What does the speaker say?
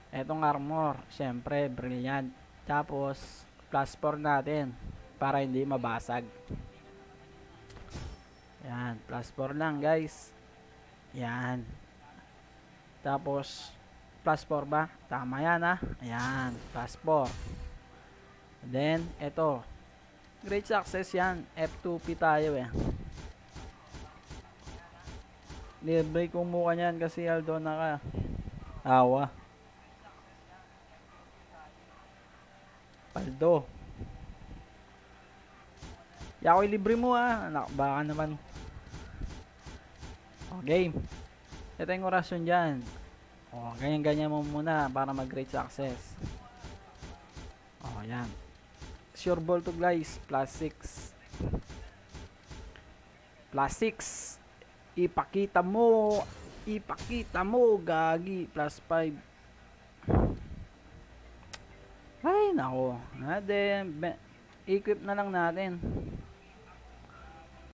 Etong armor, syempre, brilliant. Tapos, plus 4 natin para hindi mabasag. Yan, plus 4 lang guys. Yan. Tapos, plus 4 ba? Tama yan ha. Ayan, plus 4. Then, eto. Great success yan. F2P tayo eh. Libre kumuha niyan kasi Aldo naka awa. Paldo. Yakoy libre mo ah. Anak, baka naman. O, game. Ito yung orasyon dyan. O, ganyan-ganyan mo muna para mag-great success. O, yan. Sure ball to guys. Plus 6. Plus 6. Ipakita mo. Ipakita mo. Gagi. Plus 5. Ay, nako. Equip na lang natin.